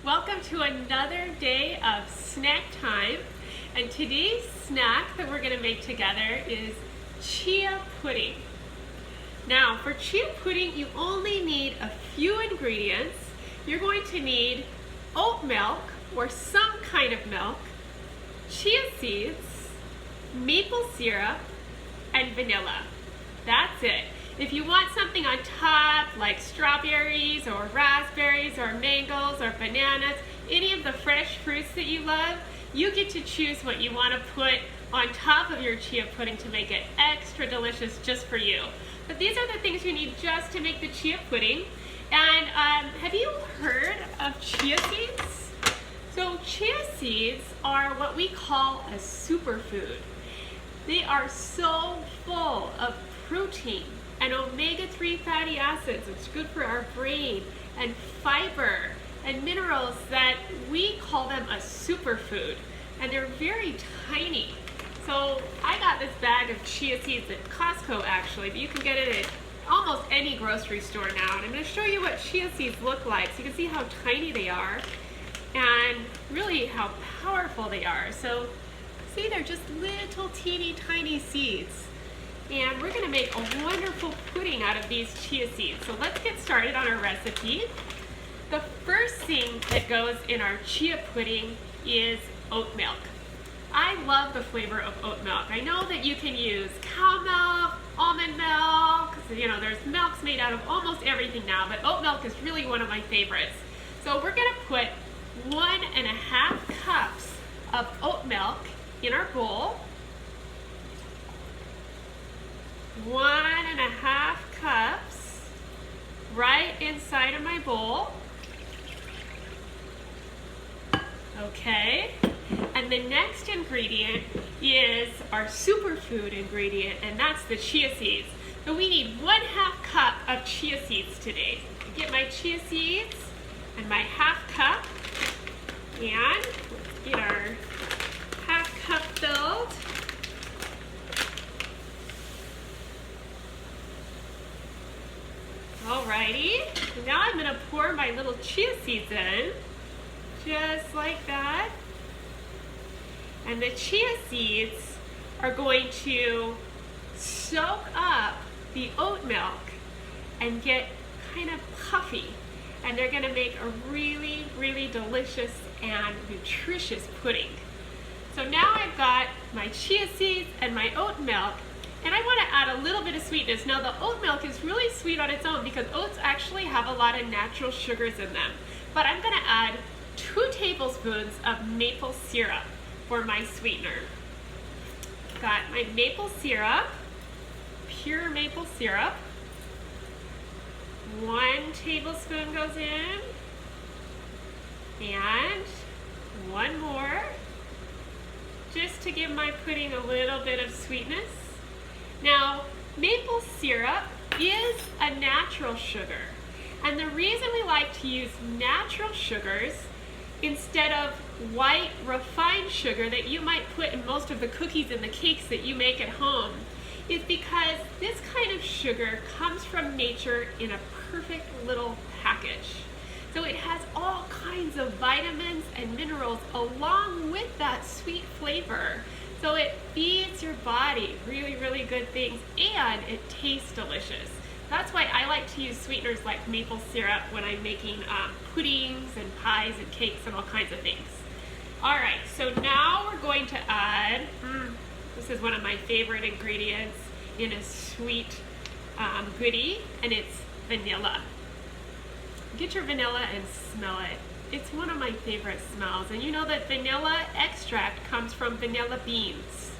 Welcome to another day of snack time. And today's snack that we're going to make together is chia pudding. Now, for chia pudding, you only need a few ingredients. You're going to need oat milk or some kind of milk, chia seeds, maple syrup, and vanilla. That's it. If you want something on top like strawberries or raspberries or mangoes or bananas, any of the fresh fruits that you love, you get to choose what you want to put on top of your chia pudding to make it extra delicious just for you. But these are the things you need just to make the chia pudding. And have you heard of chia seeds? So chia seeds are what we call a superfood. They are so full of protein and omega-3 fatty acids, which is good for our brain, and fiber and minerals that we call them a superfood. And they're very tiny. So I got this bag of chia seeds at Costco actually, but you can get it at almost any grocery store now. And I'm going to show you what chia seeds look like so you can see how tiny they are and really how powerful they are. So see, they're just little teeny tiny seeds. And we're going to make a wonderful pudding out of these chia seeds. So let's get started on our recipe. The first thing that goes in our chia pudding is oat milk. I love the flavor of oat milk. I know that you can use cow milk, almond milk, there's milks made out of almost everything now, but oat milk is really one of my favorites. So we're going to put 1.5 cups of oat milk in our bowl. 1.5 cups right inside of my bowl. Okay, and the next ingredient is our superfood ingredient, and that's the chia seeds. So we need 1/2 cup of chia seeds today. I get my chia seeds and my 1/2 cup, and let's get our 1/2 cup filled. Alrighty, so now I'm going to pour my little chia seeds in, just like that. And the chia seeds are going to soak up the oat milk and get kind of puffy. And they're going to make a really, really delicious and nutritious pudding. So now I've got my chia seeds and my oat milk. And I want to add a little bit of sweetness. Now the oat milk is really sweet on its own because oats actually have a lot of natural sugars in them. But I'm going to add 2 tablespoons of maple syrup for my sweetener. Got my maple syrup, pure maple syrup. 1 tablespoon goes in. And 1 more, just to give my pudding a little bit of sweetness. Now, maple syrup is a natural sugar, and the reason we like to use natural sugars instead of white refined sugar that you might put in most of the cookies and the cakes that you make at home is because this kind of sugar comes from nature in a perfect little package. So it has all kinds of vitamins and minerals along with that sweet flavor. So it feeds your body really, really good things, and it tastes delicious. That's why I like to use sweeteners like maple syrup when I'm making puddings and pies and cakes and all kinds of things. All right, so now we're going to add, this is one of my favorite ingredients in a sweet goodie, and it's vanilla. Get your vanilla and smell it. It's one of my favorite smells, and you know that vanilla extract comes from vanilla beans.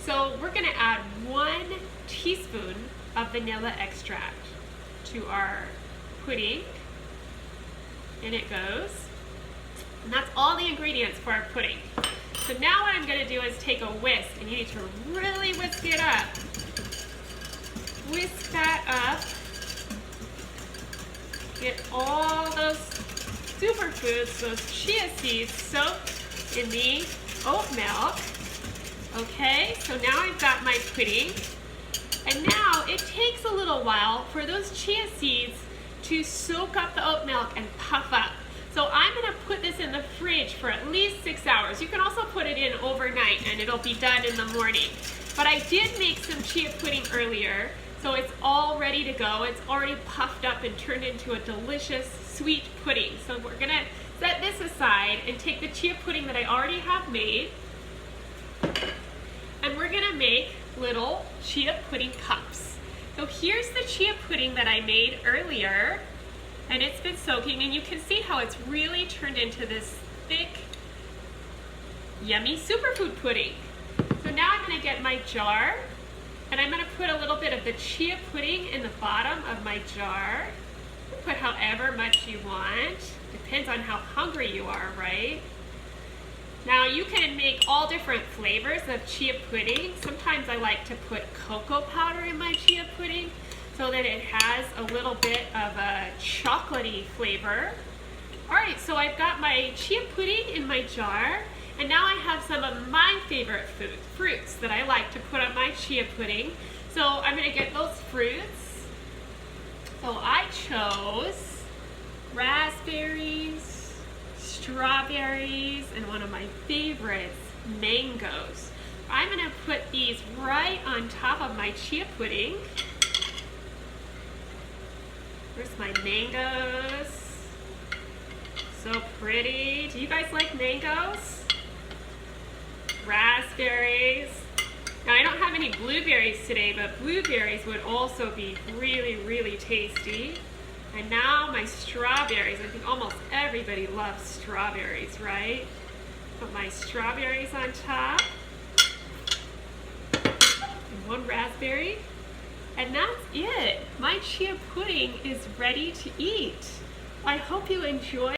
So we're going to add 1 teaspoon of vanilla extract to our pudding. And it goes. And that's all the ingredients for our pudding. So now what I'm going to do is take a whisk, and you need to really whisk it up. Whisk that up. Get all those superfoods, those chia seeds, soaked in the oat milk. Okay, so now I've got my pudding. And now it takes a little while for those chia seeds to soak up the oat milk and puff up. So I'm going to put this in the fridge for at least 6 hours. You can also put it in overnight and it'll be done in the morning. But I did make some chia pudding earlier, so it's all ready to go. It's already puffed up and turned into a delicious sweet pudding. So we're gonna set this aside and take the chia pudding that I already have made, and we're gonna make little chia pudding cups. So here's the chia pudding that I made earlier, and it's been soaking, and you can see how it's really turned into this thick, yummy superfood pudding. So now I'm gonna get my jar, and I'm gonna put a little bit of the chia pudding in the bottom of my jar. Put however much you want. Depends on how hungry you are, right? Now you can make all different flavors of chia pudding. Sometimes I like to put cocoa powder in my chia pudding so that it has a little bit of a chocolatey flavor. All right, so I've got my chia pudding in my jar, and now I have some of my favorite fruits that I like to put on my chia pudding. So I'm gonna get those fruits. So I chose raspberries, strawberries, and one of my favorites, mangoes. I'm gonna put these right on top of my chia pudding. Here's my mangoes. So pretty. Do you guys like mangoes? Raspberries. Now I don't have any blueberries today, but blueberries would also be really, really tasty. And now my strawberries. I think almost everybody loves strawberries, right? Put my strawberries on top. And one raspberry. And that's it. My chia pudding is ready to eat. I hope you enjoy